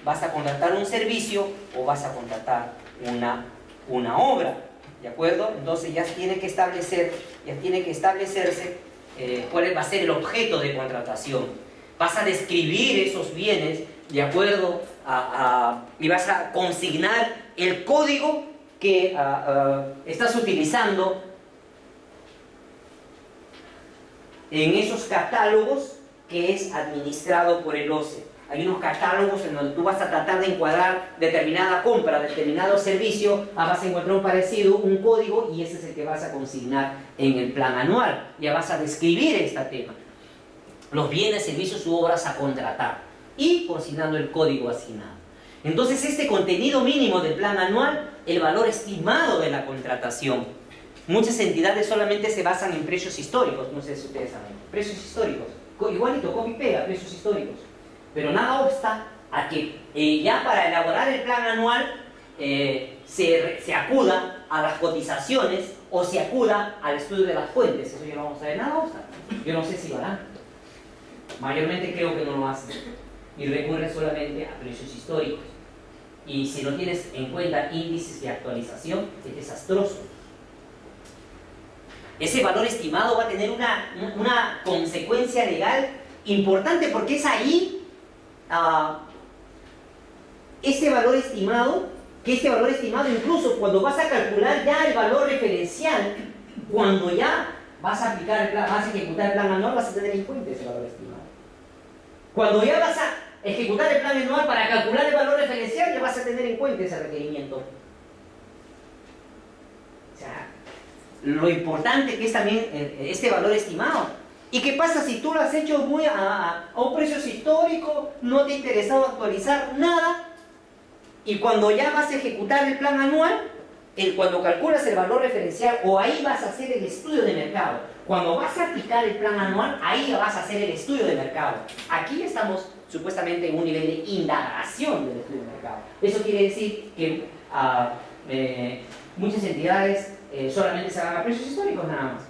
vas a contratar un servicio o vas a contratar una obra, ¿de acuerdo? Entonces ya tiene que establecerse cuál va a ser el objeto de contratación. Vas a describir esos bienes de acuerdo y vas a consignar el código que estás utilizando en esos catálogos que es administrado por el OCE. Hay unos catálogos en donde tú vas a tratar de encuadrar determinada compra, determinado servicio, vas a encontrar un parecido, un código, y ese es el que vas a consignar en el plan anual. Ya vas a describir este tema. Los bienes, servicios u obras a contratar y consignando el código asignado. Entonces, este contenido mínimo del plan anual, el valor estimado de la contratación. Muchas entidades solamente se basan en precios históricos, no sé si ustedes saben, precios históricos, igualito, copy pega, precios históricos. Pero nada obsta a que ya para elaborar el plan anual se acuda a las cotizaciones o se acuda al estudio de las fuentes. Eso ya lo vamos a ver, nada obsta. Yo no sé si lo harán. Mayormente creo que no lo hacen. Y recurren solamente a precios históricos. Y si no tienes en cuenta índices de actualización, es desastroso. Ese valor estimado va a tener una consecuencia legal importante, porque es ahí este valor estimado, incluso cuando vas a calcular ya el valor referencial, cuando ya vas a aplicar el plan, vas a ejecutar el plan anual, vas a tener en cuenta ese valor estimado. Cuando ya vas a ejecutar el plan anual para calcular el valor referencial, ya vas a tener en cuenta ese requerimiento. O sea, lo importante que es también este valor estimado. ¿Y qué pasa si tú lo has hecho a un precio histórico, no te ha interesado actualizar nada, y cuando ya vas a ejecutar el plan anual, cuando calculas el valor referencial, o ahí vas a hacer el estudio de mercado, cuando vas a aplicar el plan anual, ahí vas a hacer el estudio de mercado. Aquí estamos supuestamente en un nivel de indagación del estudio de mercado. Eso quiere decir que muchas entidades solamente se van a precios históricos nada más.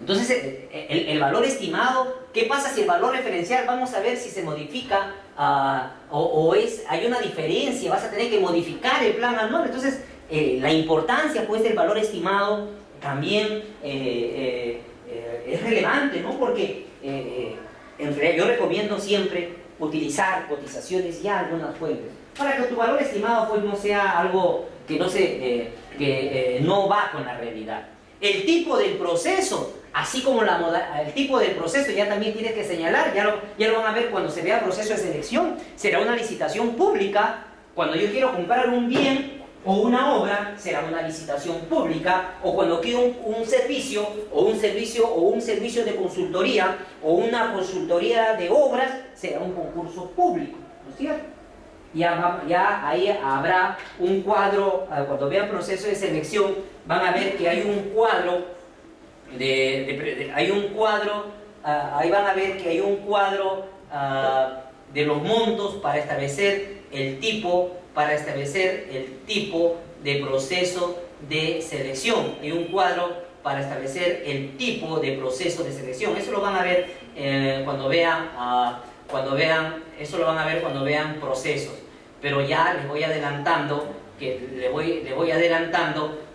Entonces, el valor estimado, ¿qué pasa si el valor referencial, vamos a ver si se modifica hay una diferencia, vas a tener que modificar el plan anual? Entonces, la importancia pues del valor estimado también es relevante, ¿no? Porque en realidad yo recomiendo siempre utilizar cotizaciones ya algunas fuentes, para que tu valor estimado pues no sea algo que no va con la realidad. El tipo del proceso, así como el tipo del proceso, ya también tienes que señalar, ya lo van a ver cuando se vea el proceso de selección. Será una licitación pública. Cuando yo quiero comprar un bien o una obra, será una licitación pública. O cuando quiero un servicio de consultoría o una consultoría de obras, será un concurso público, ¿no es cierto? Ya ahí habrá un cuadro. Cuando vean proceso de selección, van a ver que hay un cuadro ahí van a ver que hay un cuadro de los montos para establecer el tipo de proceso de selección. Hay un cuadro para establecer el tipo de proceso de selección. Eso lo van a ver cuando vean procesos. Pero ya les voy adelantando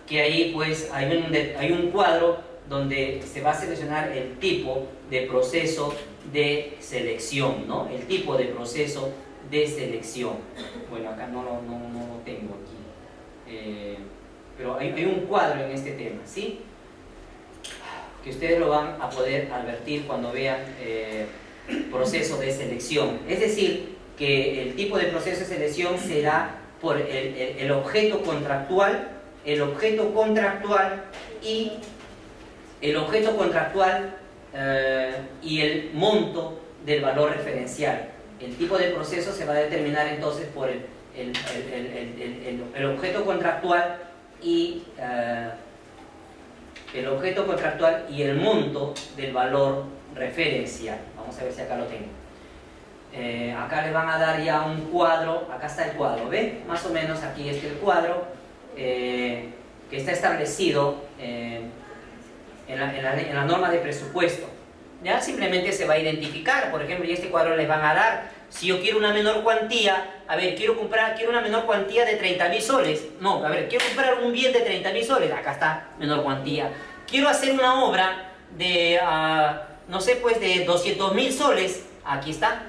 que ahí pues hay un cuadro donde se va a seleccionar el tipo de proceso de selección, ¿no? El tipo de proceso de selección. Bueno, acá no lo tengo aquí. Pero hay un cuadro en este tema, ¿sí? Que ustedes lo van a poder advertir cuando vean proceso de selección. Es decir, que el tipo de proceso de selección será por el objeto contractual, y el monto del valor referencial. El tipo de proceso se va a determinar entonces por el objeto contractual y el monto del valor referencial. Vamos a ver si acá lo tengo. Acá les van a dar ya un cuadro. Acá está el cuadro, ¿ven? Más o menos aquí está el cuadro que está establecido en la norma de presupuesto. ¿ya? Simplemente se va a identificar. Por ejemplo, y este cuadro les van a dar, si yo quiero una menor cuantía, a ver, quiero una menor cuantía de 30.000 soles. No, a ver, quiero comprar un bien de 30.000 soles. Acá está, menor cuantía. Quiero hacer una obra de, no sé, pues de 200.000 soles. Aquí está.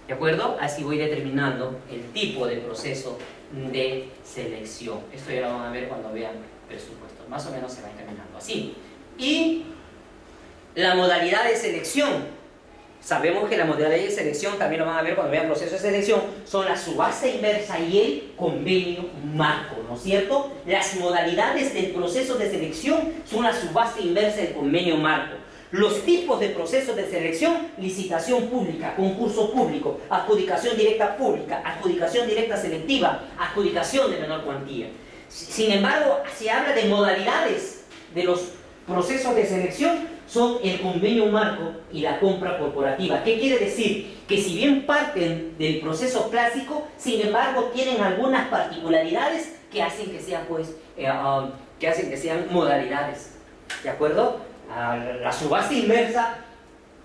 ¿De acuerdo? Así voy determinando el tipo de proceso de selección. Esto ya lo van a ver cuando vean presupuestos. Más o menos se va encaminando así. Y la modalidad de selección. Sabemos que la modalidad de selección, también lo van a ver cuando vean proceso de selección, son la subasta inversa y el convenio marco, ¿no es cierto? Las modalidades del proceso de selección son la subasta inversa y el convenio marco. Los tipos de procesos de selección: licitación pública, concurso público, adjudicación directa pública, adjudicación directa selectiva, adjudicación de menor cuantía. Sin embargo, se habla de modalidades de los procesos de selección, son el convenio marco y la compra corporativa. ¿Qué quiere decir? Que si bien parten del proceso clásico, sin embargo tienen algunas particularidades que hacen que sean, pues, modalidades. ¿De acuerdo? La subasta inversa,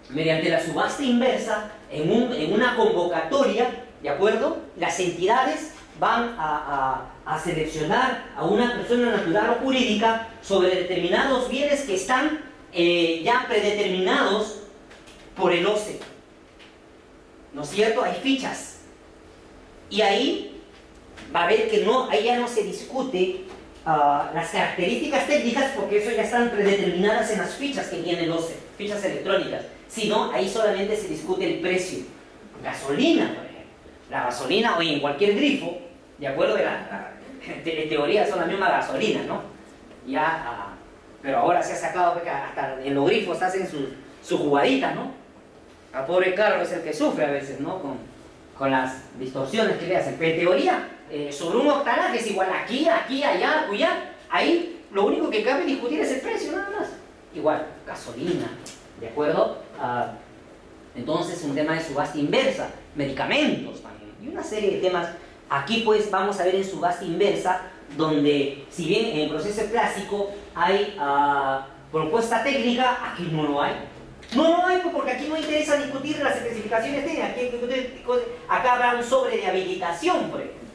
mediante la subasta inversa, en una convocatoria, ¿de acuerdo? Las entidades van a seleccionar a una persona natural o jurídica sobre determinados bienes que están ya predeterminados por el OCE, ¿no es cierto? Hay fichas y ahí va a ver que ahí ya no se discute las características técnicas, porque eso ya están predeterminadas en las fichas que tiene el OCE, fichas electrónicas, sino ahí solamente se discute el precio. Gasolina, por ejemplo, la gasolina, o en cualquier grifo, de acuerdo, en teoría son la misma gasolina, ¿no? Ya, pero ahora se ha sacado, porque hasta en los grifos hacen sus jugaditas, ¿no? El pobre Carlos es el que sufre a veces, ¿no? Con las distorsiones que le hacen. Pero en teoría, sobre un octanaje es igual aquí, allá, acullá. Ahí lo único que cabe discutir es el precio, nada más. Igual, gasolina, ¿de acuerdo? Entonces, un tema de subasta inversa, medicamentos también, y una serie de temas. Aquí, pues, vamos a ver en subasta inversa, donde, si bien en el proceso clásico hay propuesta técnica, aquí no lo hay. No lo hay porque aquí no interesa discutir las especificaciones técnicas. Acá habrá un sobre de habilitación, por ejemplo.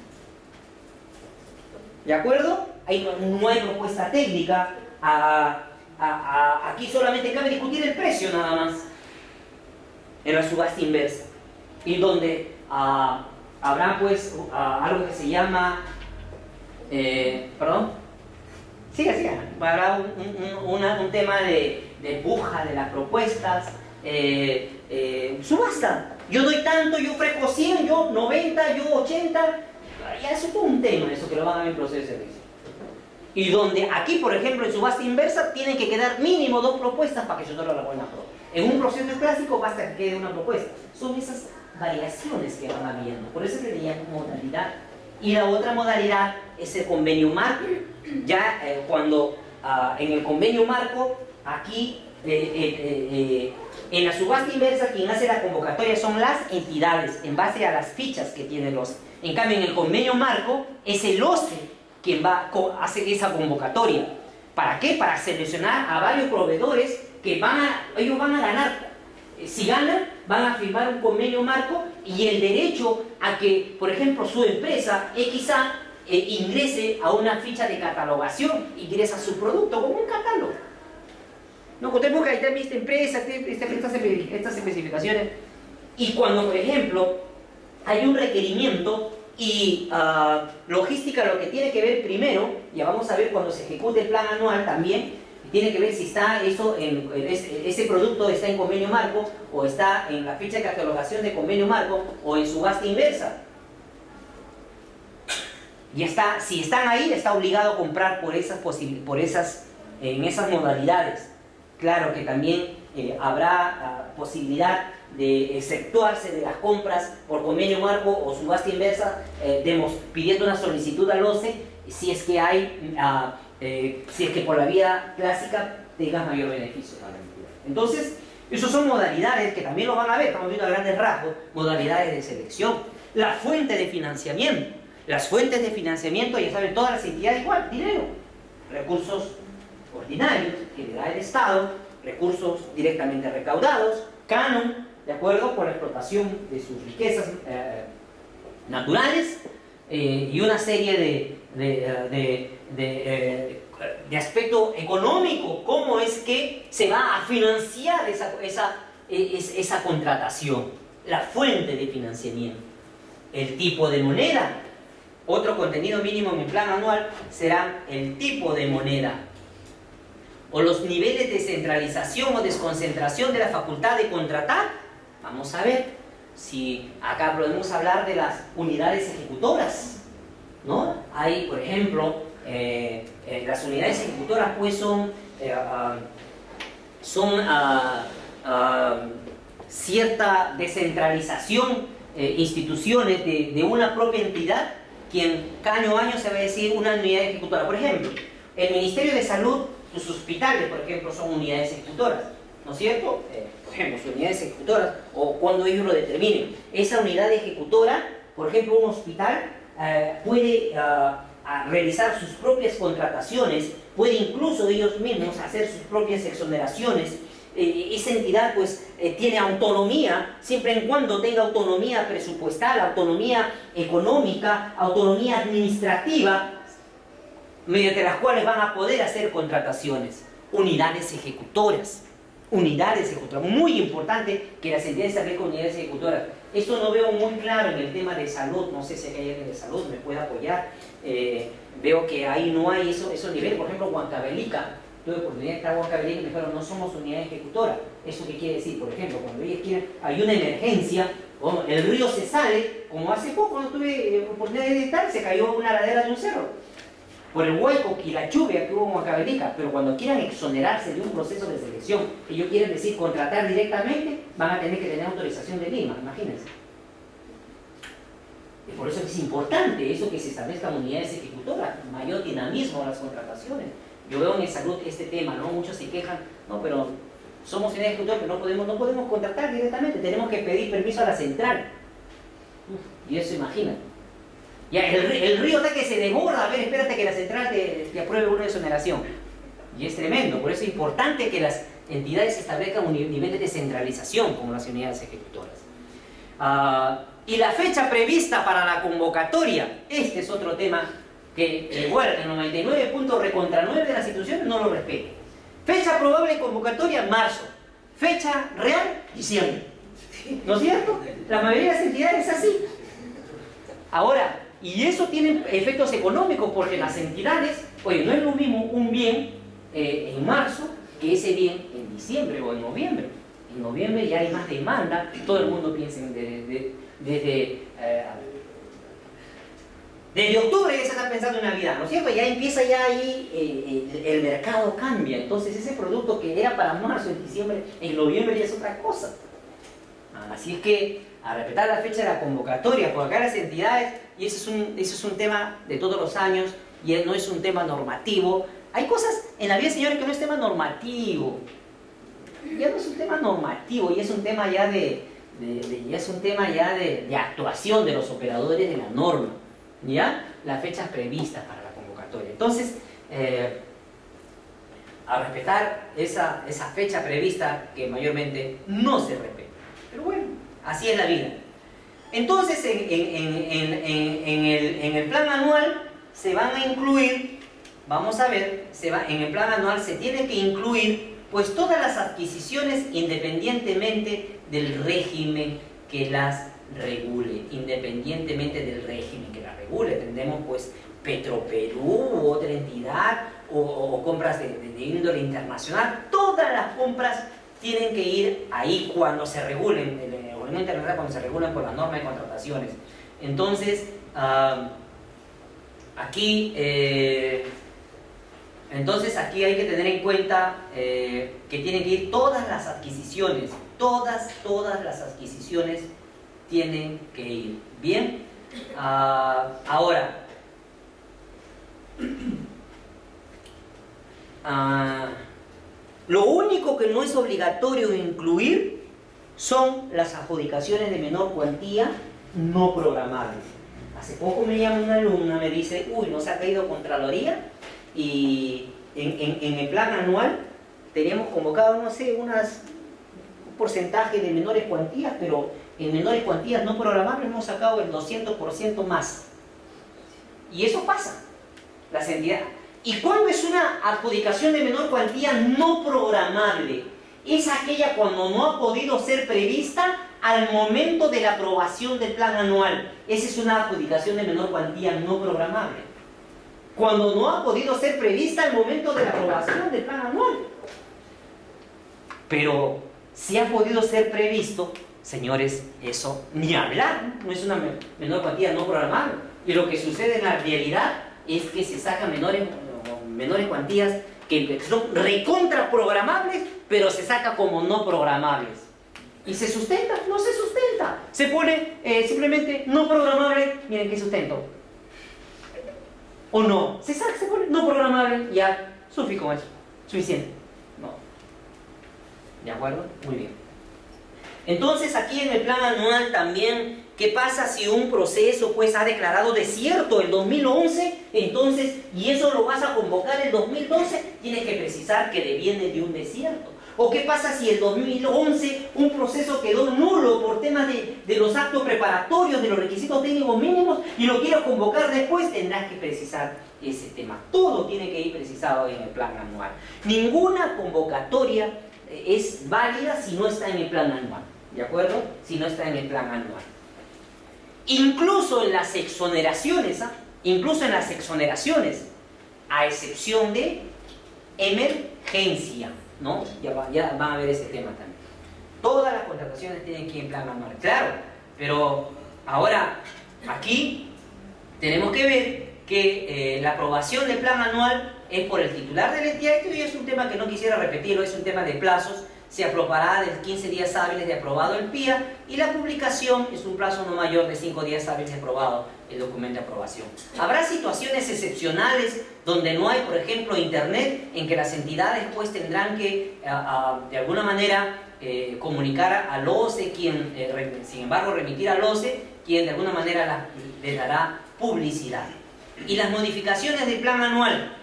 ¿De acuerdo? Ahí no hay propuesta técnica. Aquí solamente cabe discutir el precio nada más, en la subasta inversa. Y donde habrá, pues, algo que se llama... perdón. Siga. Habrá un tema de puja de las propuestas, subasta. Yo doy tanto, yo ofrezco 100, yo 90, yo 80. Ya eso es todo un tema, eso que lo van a ver en proceso de servicio. Y donde aquí, por ejemplo, en subasta inversa, tienen que quedar mínimo 2 propuestas para que yo la pueda aprobar. En un proceso clásico basta que quede una propuesta. Son esas variaciones que van habiendo. Por eso se le llama modalidad. Y la otra modalidad es el convenio marco. Ya cuando en el convenio marco, aquí en la subasta inversa, quien hace la convocatoria son las entidades en base a las fichas que tiene el OCE. En cambio, en el convenio marco es el OCE quien hace esa convocatoria. ¿Para qué? Para seleccionar a varios proveedores que ellos van a ganar. Si ganan, van a firmar un convenio marco y el derecho a que, por ejemplo, su empresa XA ingrese a una ficha de catalogación, ingresa su producto como un catálogo. No, contemos que ahí está esta empresa, estas especificaciones. Y cuando, por ejemplo, hay un requerimiento y logística, lo que tiene que ver primero, ya vamos a ver cuando se ejecute el plan anual también, tiene que ver si está ese producto está en convenio marco, o está en la ficha de catalogación de convenio marco, o en subasta inversa. Y si están ahí, está obligado a comprar en esas modalidades. Claro que también habrá posibilidad de exceptuarse de las compras por convenio marco o subasta inversa, pidiendo una solicitud al OCE, si es que por la vía clásica tengas mayor beneficio para la entidad. Entonces, esas son modalidades que también lo van a ver, estamos viendo a grandes rasgos, modalidades de selección. La fuente de financiamiento. Las fuentes de financiamiento, ya saben, todas las entidades igual, dinero, recursos ordinarios que le da el Estado, recursos directamente recaudados, canon, ¿de acuerdo?, por la explotación de sus riquezas naturales, y una serie de aspecto económico, cómo es que se va a financiar esa contratación, la fuente de financiamiento, el tipo de moneda. Otro contenido mínimo en el plan anual será el tipo de moneda o los niveles de centralización o desconcentración de la facultad de contratar. Vamos a ver si acá podemos hablar de las unidades ejecutoras, ¿no? Hay, por ejemplo, las unidades ejecutoras pues son cierta descentralización, instituciones de una propia entidad, quien año a año se va a decir una unidad ejecutora. Por ejemplo, el Ministerio de Salud, sus hospitales, por ejemplo, son unidades ejecutoras, ¿no es cierto? Por ejemplo, sus unidades ejecutoras, o cuando ellos lo determinen. Esa unidad ejecutora, por ejemplo, un hospital puede realizar sus propias contrataciones, puede incluso ellos mismos hacer sus propias exoneraciones. Esa entidad pues tiene autonomía, siempre en cuando tenga autonomía presupuestal, autonomía económica, autonomía administrativa, mediante las cuales van a poder hacer contrataciones. Unidades ejecutoras, muy importante que las entidades se con unidades ejecutoras. Esto no veo muy claro en el tema de salud, no sé si hay alguien de salud me puede apoyar. Veo que ahí no hay esos niveles. Por ejemplo, Huancavelica, tuve oportunidad de estar en Huancavelica y me dijeron, no somos unidad ejecutora. ¿Eso qué quiere decir? Por ejemplo, cuando ellos quieren, hay una emergencia, el río se sale, como hace poco no tuve oportunidad de estar, se cayó una ladera de un cerro por el hueco y la lluvia que hubo en Huancavelica. Pero cuando quieran exonerarse de un proceso de selección, ellos quieren decir contratar directamente, van a tener que tener autorización de Lima, imagínense. Y por eso es importante eso que se establezcan unidades ejecutoras, mayor dinamismo a las contrataciones. Yo veo en el salud este tema, ¿no? Muchos se quejan, no, pero somos unidades ejecutoras, pero no podemos contratar directamente, tenemos que pedir permiso a la central. Y eso, imagínate. Ya, el río está que se desborda, a ver, espérate que la central te apruebe una exoneración. Y es tremendo, por eso es importante que las entidades establezcan un nivel de descentralización como las unidades ejecutoras. Y la fecha prevista para la convocatoria, este es otro tema que igual el 99.9 de las instituciones no lo respeta. Fecha probable de convocatoria, marzo. Fecha real, diciembre. ¿No es cierto? La mayoría de las entidades es así. Ahora, y eso tiene efectos económicos porque las entidades, oye, no es lo mismo un bien en marzo que ese bien en diciembre o en noviembre. En noviembre ya hay más demanda, todo el mundo piensa desde octubre ya se está pensando en Navidad, ¿no es cierto? Ya empieza ya ahí, el mercado cambia, entonces ese producto que era para marzo, en diciembre, en noviembre ya es otra cosa. Así es que a respetar la fecha de la convocatoria, por acá las entidades, y eso es un tema de todos los años, y no es un tema normativo. Hay cosas en la vida, señores, que no es tema normativo. Ya no es un tema normativo, y es un tema ya de actuación de los operadores de la norma, ¿ya? Las fechas previstas para la convocatoria. Entonces, a respetar esa fecha prevista que mayormente no se respeta. Pero bueno, así es la vida. Entonces, en el plan anual se van a incluir, vamos a ver, en el plan anual se tiene que incluir pues todas las adquisiciones independientemente del régimen que las regule, independientemente del régimen que las regule. Tendremos pues Petroperú u otra entidad o compras de índole internacional. Todas las compras tienen que ir ahí cuando se regulen, el organismo internacional cuando se regulen por la norma de contrataciones. Entonces, aquí hay que tener en cuenta que tienen que ir todas las adquisiciones, todas las adquisiciones tienen que ir. Bien, ahora, lo único que no es obligatorio incluir son las adjudicaciones de menor cuantía no programables. Hace poco me llama una alumna, me dice, uy, nos ha caído Contraloría y en el plan anual teníamos convocado, no sé, un porcentaje de menores cuantías, pero en menores cuantías no programables hemos sacado el 200% más. Y eso pasa. Las entidades. ¿Y cuándo es una adjudicación de menor cuantía no programable? Es aquella cuando no ha podido ser prevista al momento de la aprobación del plan anual. Esa es una adjudicación de menor cuantía no programable. Cuando no ha podido ser prevista al momento de la aprobación del plan anual. Pero si ha podido ser previsto, señores, eso ni hablar, no es una menor cuantía no programable. Y lo que sucede en la realidad es que se sacan menores cuantías que son recontra programables, pero se saca como no programables. ¿Y se sustenta? No se sustenta. Se pone simplemente no programable, miren qué sustento. ¿O no? Se pone no programable, ya, suficiente con eso, suficiente. No. ¿De acuerdo? Muy bien. Entonces aquí en el plan anual también, ¿qué pasa si un proceso pues ha declarado desierto el 2011? Entonces, y eso lo vas a convocar el 2012, tienes que precisar que deviene de un desierto. ¿O qué pasa si el 2011 un proceso quedó nulo por temas de los actos preparatorios, de los requisitos técnicos mínimos, y lo quiero convocar después? Tendrás que precisar ese tema. Todo tiene que ir precisado en el plan anual. Ninguna convocatoria es válida si no está en el plan anual. ¿De acuerdo? Si no está en el plan anual. Incluso en las exoneraciones, incluso en las exoneraciones, a excepción de emergencia, ¿no? Ya van a ver ese tema también. Todas las contrataciones tienen que ir en plan anual, claro, pero ahora aquí tenemos que ver que la aprobación del plan anual es por el titular de la entidad. Esto ya es un tema que no quisiera repetirlo, es un tema de plazos. Se aprobará de 15 días hábiles de aprobado el PIA, y la publicación es un plazo no mayor de 5 días hábiles de aprobado el documento de aprobación. Habrá situaciones excepcionales donde no hay, por ejemplo, internet, en que las entidades pues tendrán que de alguna manera comunicar al OCE, quien sin embargo remitir al OCE, quien de alguna manera le dará publicidad. Y las modificaciones del plan anual.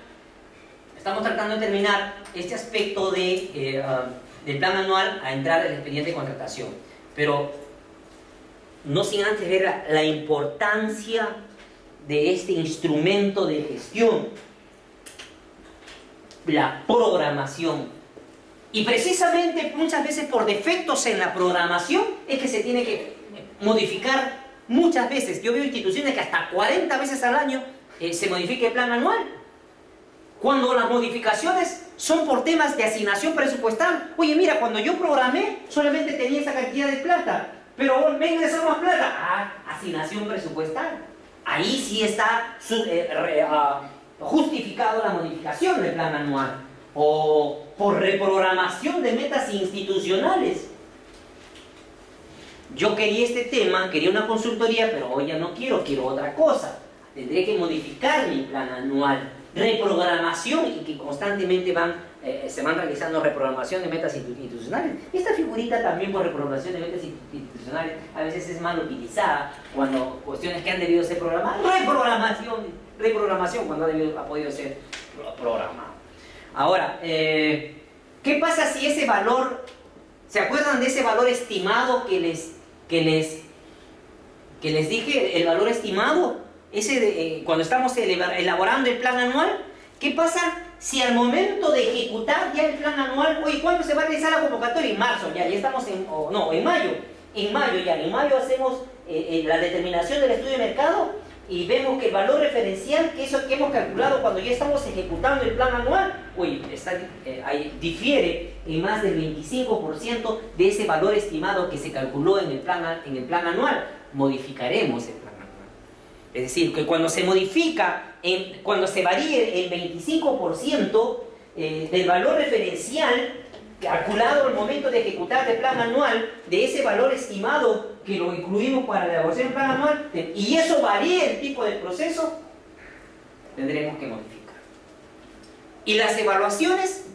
Estamos tratando de terminar este aspecto del plan anual a entrar al expediente de contratación, pero no sin antes ver la importancia de este instrumento de gestión, la programación. Y precisamente muchas veces por defectos en la programación es que se tiene que modificar muchas veces. Yo veo instituciones que hasta 40 veces al año se modifica el plan anual, cuando las modificaciones son por temas de asignación presupuestal. Oye, mira, cuando yo programé solamente tenía esa cantidad de plata, pero me ingresó más plata. Asignación presupuestal. Ahí sí está justificado la modificación del plan anual. O por reprogramación de metas institucionales. Yo quería este tema, quería una consultoría, pero hoy ya no quiero otra cosa. Tendré que modificar mi plan anual. Reprogramación, y que constantemente se van realizando reprogramación de metas institucionales. Esta figurita también por reprogramación de metas institucionales a veces es mal utilizada cuando cuestiones que han debido ser programadas. Reprogramación cuando ha podido ser programado. Ahora, ¿qué pasa si ese valor, se acuerdan de ese valor estimado que les dije, el valor estimado? Cuando estamos elaborando el plan anual, ¿qué pasa si al momento de ejecutar ya el plan anual, oye, ¿cuándo se va a realizar la convocatoria? En marzo, ya estamos en mayo. En mayo hacemos la determinación del estudio de mercado y vemos que el valor referencial, que hemos calculado cuando ya estamos ejecutando el plan anual, oye, difiere en más del 25% de ese valor estimado que se calculó en el plan anual. Modificaremos el plan. Es decir, que cuando se modifica, cuando se varíe el 25% del valor referencial calculado al momento de ejecutar el plan anual, de ese valor estimado que lo incluimos para la elaboración del plan anual, y eso varíe el tipo de proceso, tendremos que modificar. Y las evaluaciones,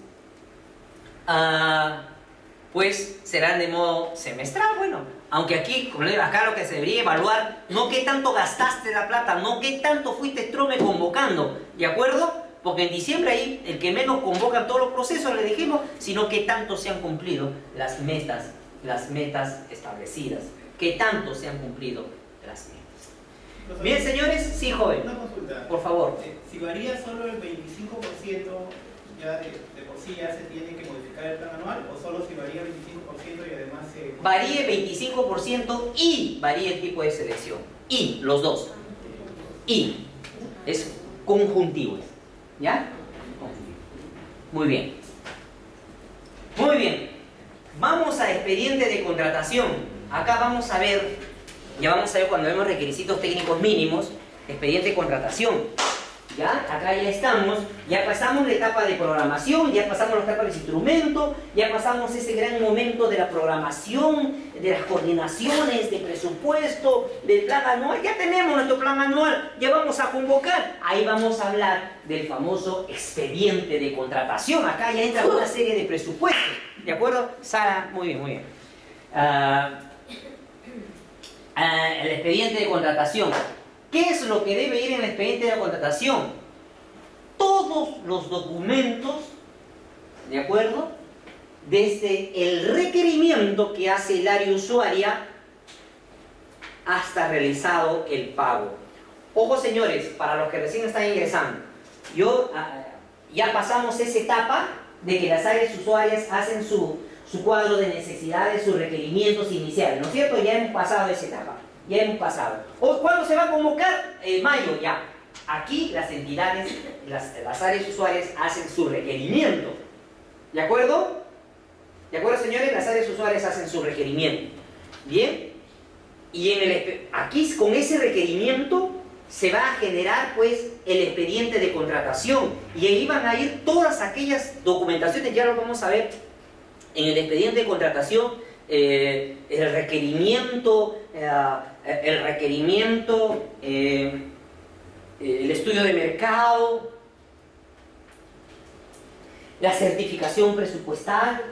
pues serán de modo semestral. Bueno, aunque aquí, como le digo, acá lo que se debería evaluar, no qué tanto gastaste la plata, no qué tanto fuiste trome convocando, ¿de acuerdo? Porque en diciembre ahí el que menos convocan todos los procesos, le dijimos, sino que tanto se han cumplido las metas establecidas. Que tanto se han cumplido las metas. Bien, señores, sí, joven. Una consulta. Por favor. Si varía solo el 25%, ya de por sí ya se tiene que modificar el plan anual, o solo si varía el 25% y además se... Varíe 25% y varíe el tipo de selección. Y, los dos. Y. Es conjuntivo. ¿Ya? Muy bien. Muy bien. Vamos a expediente de contratación. Acá vamos a ver, ya vamos a ver cuando vemos requisitos técnicos mínimos, expediente de contratación. ¿Ya? Acá ya estamos, ya pasamos la etapa de programación, ya pasamos la etapa de instrumento, ya pasamos ese gran momento de la programación, de las coordinaciones, de presupuesto, del plan anual. Ya tenemos nuestro plan anual, ya vamos a convocar. Ahí vamos a hablar del famoso expediente de contratación. Acá ya entra una serie de presupuestos. ¿De acuerdo? Sara, muy bien, muy bien. El expediente de contratación. ¿Qué es lo que debe ir en el expediente de contratación? Todos los documentos, ¿de acuerdo? Desde el requerimiento que hace el área usuaria hasta realizado el pago. Ojo, señores, para los que recién están ingresando, ya pasamos esa etapa de que las áreas usuarias hacen su cuadro de necesidades, sus requerimientos iniciales, ¿no es cierto? Ya hemos pasado esa etapa. Ya hemos pasado. ¿Cuándo se va a convocar? Mayo, ya. Aquí las entidades, las áreas usuarias hacen su requerimiento. ¿De acuerdo? ¿De acuerdo, señores? Las áreas usuarias hacen su requerimiento. ¿Bien? Y aquí con ese requerimiento se va a generar pues el expediente de contratación. Y ahí van a ir todas aquellas documentaciones, ya lo vamos a ver en el expediente de contratación. El requerimiento, el estudio de mercado, la certificación presupuestal,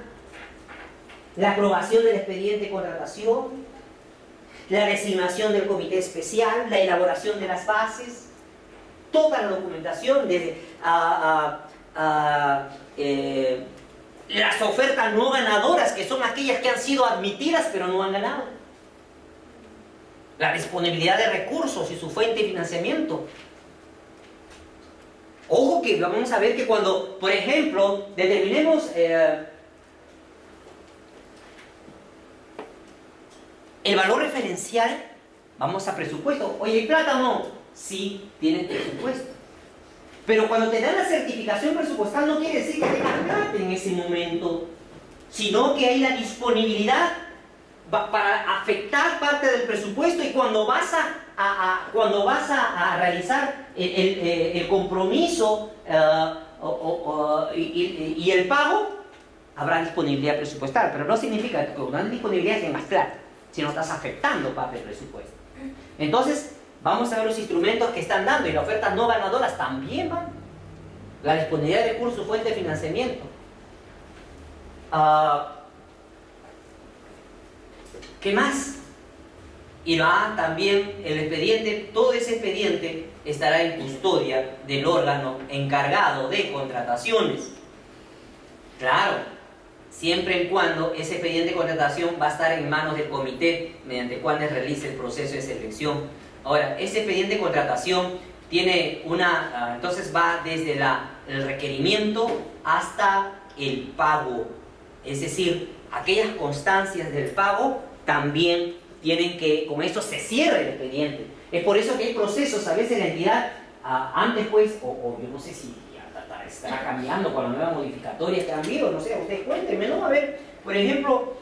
la aprobación del expediente de contratación, la designación del comité especial, la elaboración de las bases, toda la documentación desde las ofertas no ganadoras, que son aquellas que han sido admitidas pero no han ganado. La disponibilidad de recursos y su fuente de financiamiento. Ojo que vamos a ver que cuando, por ejemplo, determinemos el valor referencial, vamos a presupuesto. Oye, ¿hay plata o no? Sí, tienen presupuesto. Pero cuando te dan la certificación presupuestal no quiere decir que tengas plata en ese momento, sino que hay la disponibilidad para afectar parte del presupuesto, y cuando vas a realizar el compromiso y el pago, habrá disponibilidad presupuestal. Pero no significa que cuando hay disponibilidad tengas plata, sino estás afectando parte del presupuesto. Entonces, vamos a ver los instrumentos que están dando, y las ofertas no ganadoras también van. La disponibilidad de recursos, fuente de financiamiento. ¿Qué más? Y también el expediente, todo ese expediente estará en custodia del órgano encargado de contrataciones. Claro, siempre y cuando ese expediente de contratación va a estar en manos del comité mediante el cual realice el proceso de selección. Ahora, ese expediente de contratación tiene entonces va desde el requerimiento hasta el pago. Es decir, aquellas constancias del pago también tienen que, con esto se cierra el expediente. Es por eso que hay procesos, a veces la entidad, antes pues, o yo no sé si ya estará cambiando con las nuevas modificatorias que han habido, no sé, ustedes cuéntenme, ¿no? A ver, por ejemplo,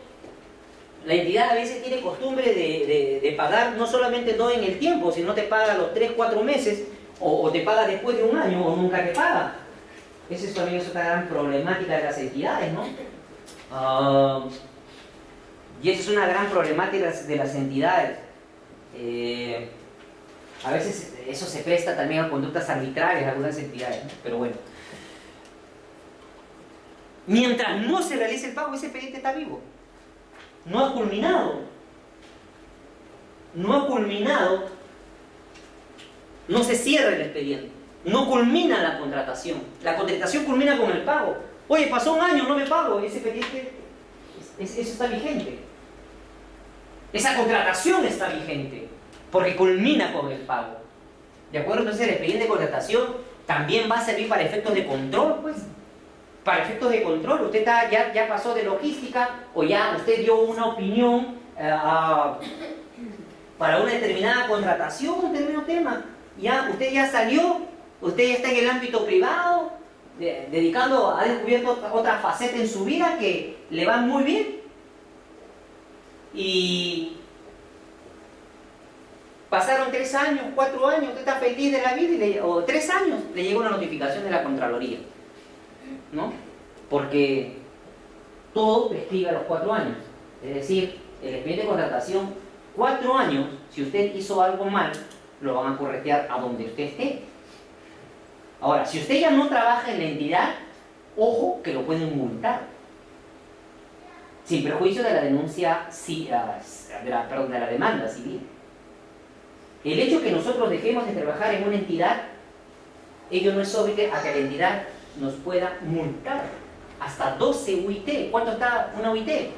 la entidad a veces tiene costumbre de pagar no solamente no en el tiempo, sino te paga los 3, 4 meses, o te paga después de un año, o nunca te paga. Esa también es otra gran problemática de las entidades, ¿no? Y esa es una gran problemática de las entidades. A veces eso se presta también a conductas arbitrarias de algunas entidades, ¿no? Pero bueno. Mientras no se realice el pago, ese expediente está vivo. No ha culminado. No ha culminado. No se cierra el expediente. no culmina la contratación. La contratación culmina con el pago. Oye, pasó un año, no me pago, ese expediente, eso está vigente. Esa contratación está vigente, porque culmina con el pago. ¿De acuerdo? Entonces el expediente de contratación también va a servir para efectos de control, pues. Para efectos de control, usted ya pasó de logística o ya usted dio una opinión para una determinada contratación, un determinado tema. Ya, usted ya salió, usted ya está en el ámbito privado, ha descubierto otra faceta en su vida que le va muy bien. Y pasaron 3 años, 4 años, usted está feliz de la vida, o 3 años, le llega una notificación de la Contraloría, ¿no? Porque todo prescribe a los 4 años. Es decir, el expediente de contratación, 4 años, si usted hizo algo mal, lo van a corretear a donde usted esté. Ahora, si usted ya no trabaja en la entidad, ojo que lo pueden multar. Sin perjuicio de la denuncia, de la demanda civil. El hecho que nosotros dejemos de trabajar en una entidad, ello no es obvio a que la entidad nos pueda multar hasta 12 UIT. ¿Cuánto está una UIT?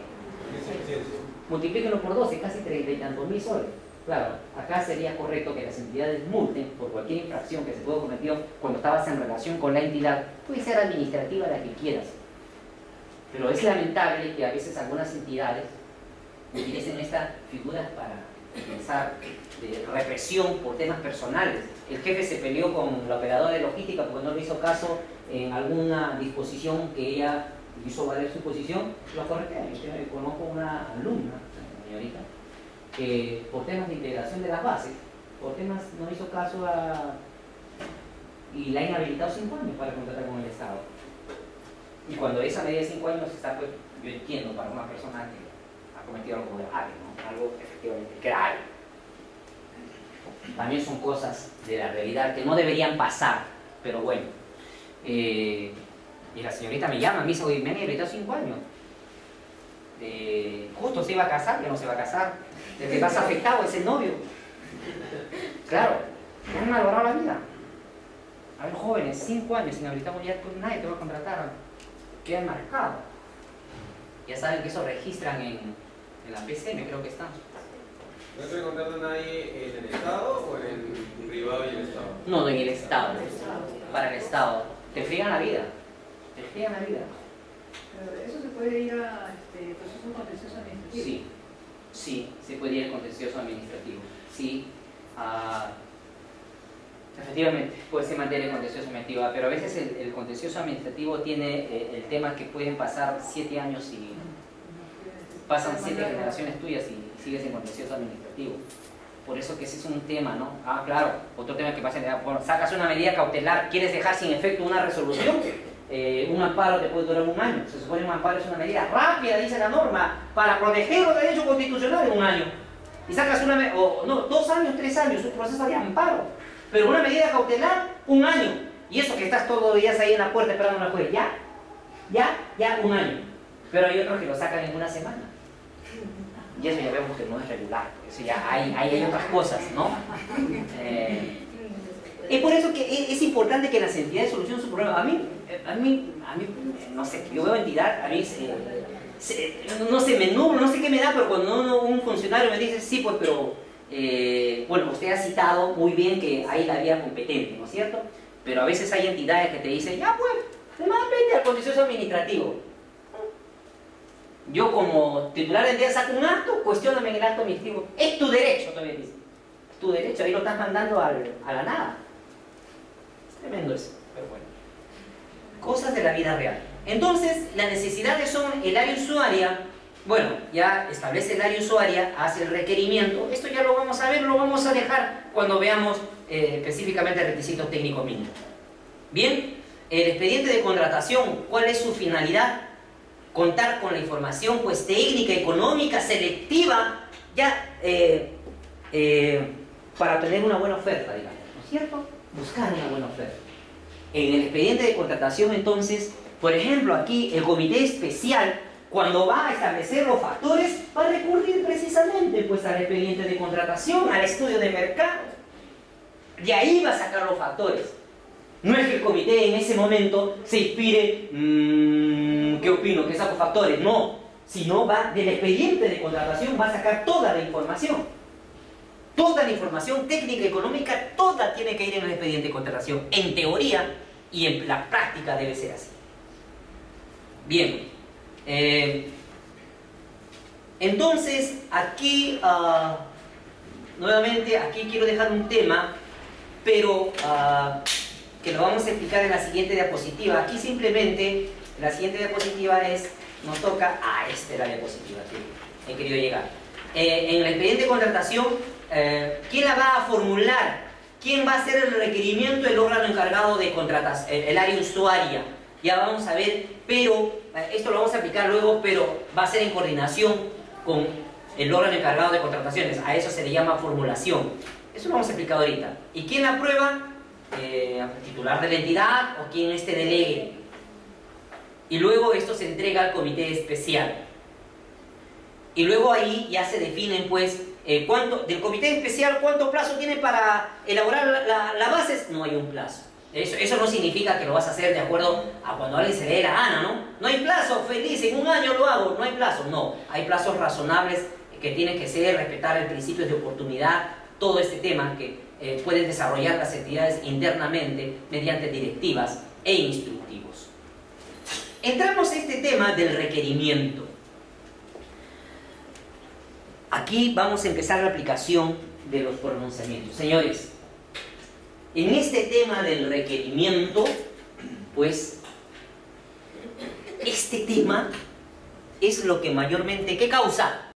Multiplíquenlo por 12, casi 30 y tantos mil soles. Claro, acá sería correcto que las entidades multen por cualquier infracción que se pueda cometer cuando estabas en relación con la entidad. Puede ser administrativa, la que quieras. Pero es lamentable que a veces algunas entidades utilicen estas figuras para pensar de represión por temas personales. El jefe se peleó con la operadora de logística porque no le hizo caso en alguna disposición que ella hizo valer su posición, lo corretea. Yo conozco una alumna, señorita, que por temas de integración de las bases, por temas no hizo caso y la ha inhabilitado 5 años para contratar con el Estado. Y cuando esa medida de 5 años está, pues, yo entiendo para una persona que ha cometido algo grave, ¿no? Algo efectivamente grave. También son cosas de la realidad que no deberían pasar, pero bueno. Y la señorita me llama, me dice, oye, me han inhabilitado 5 años. Justo se iba a casar, ya no se va a casar. El que más afectado es el novio. Claro, me han malogrado la vida. A ver, jóvenes, 5 años inhabilitados, ya pues, nadie te va a contratar. Queda marcado. Ya saben que eso registran en la PCM, creo que están. ¿No te contrata nadie en el Estado o en el privado y el Estado? No, en el Estado. Para el Estado. Te friegan la vida. Te friegan la vida. Pero eso se puede ir a proceso contencioso administrativo. Sí, sí, se puede ir al contencioso administrativo. Sí, efectivamente, puede ser materia de contencioso administrativo, pero a veces el contencioso administrativo tiene el tema que pueden pasar 7 años y pasan 7 generaciones tuyas y sigues en contencioso administrativo. Por eso que ese es un tema, ¿no? Ah, claro, otro tema que pasa, bueno, sacas una medida cautelar, quieres dejar sin efecto una resolución, un amparo te puede durar 1 año. Se supone que un amparo es una medida rápida, dice la norma, para proteger los derechos constitucionales en 1 año. Y sacas una, o no, 2 años, 3 años, un proceso de amparo. Pero una medida cautelar, 1 año. Y eso que estás todos los días ahí en la puerta esperando a una juez, ya 1 año. Pero hay otros que lo sacan en 1 semana. Y eso ya vemos que no es regular. Eso ya hay otras cosas, ¿no? Es por eso que es importante que las entidades solucionen su problema. A mí no sé, yo veo entidad, a mí no sé, me nublo, no sé qué me da, pero cuando un funcionario me dice, sí, pues, pero, bueno, usted ha citado muy bien que hay la vía competente, ¿no es cierto? Pero a veces hay entidades que te dicen, ya, pues, además vete al contencioso administrativo. Yo como titular de entidad saco un acto, cuestióname en el acto administrativo. Es tu derecho, todavía dice. Es tu derecho, ahí lo estás mandando a la nada. Es tremendo eso, pero bueno. Cosas de la vida real. Entonces, las necesidades son el área usuaria. Bueno, ya establece el área usuaria, hace el requerimiento. Esto ya lo vamos a ver, lo vamos a dejar cuando veamos específicamente requisitos técnicos mínimos. Bien, el expediente de contratación, ¿cuál es su finalidad? Contar con la información pues técnica, económica, selectiva, ya para obtener una buena oferta, digamos, ¿no es cierto? Buscar una buena oferta. En el expediente de contratación, entonces, por ejemplo, aquí el comité especial, cuando va a establecer los factores, va a recurrir precisamente pues al expediente de contratación, al estudio de mercado. De ahí va a sacar los factores. No es que el comité en ese momento se inspire, ¿qué opino? ¿Qué saco factores? No, sino va del expediente de contratación, va a sacar toda la información. Toda la información técnica, económica, toda tiene que ir en el expediente de contratación. En teoría y en la práctica debe ser así. Bien. Entonces, aquí, nuevamente, aquí quiero dejar un tema, pero que lo vamos a explicar en la siguiente diapositiva. Aquí simplemente, la siguiente diapositiva nos toca, esta es la diapositiva que he querido llegar. En el expediente de contratación, ¿quién la va a formular? ¿Quién va a hacer el requerimiento? El órgano encargado de contratación, el área usuaria. Ya vamos a ver, pero esto lo vamos a aplicar luego, pero va a ser en coordinación con el órgano encargado de contrataciones. A eso se le llama formulación. Eso lo vamos a explicar ahorita. ¿Y quién la aprueba? El titular de la entidad o quien delegue. Y luego esto se entrega al comité especial. Y luego ahí ya se definen, pues, del comité especial, ¿cuánto plazo tiene para elaborar las bases? No hay un plazo. Eso no significa que lo vas a hacer de acuerdo a cuando a alguien se le dé la gana, ¿no? No hay plazo, feliz, en un año lo hago, no hay plazo. No, hay plazos razonables que tienen que ser, respetar el principio de oportunidad, todo este tema que pueden desarrollar las entidades internamente mediante directivas e instructivos. Entramos a este tema del requerimiento. Aquí vamos a empezar la aplicación de los pronunciamientos. Señores, en este tema del requerimiento, pues, este tema es lo que mayormente, ¿qué causa?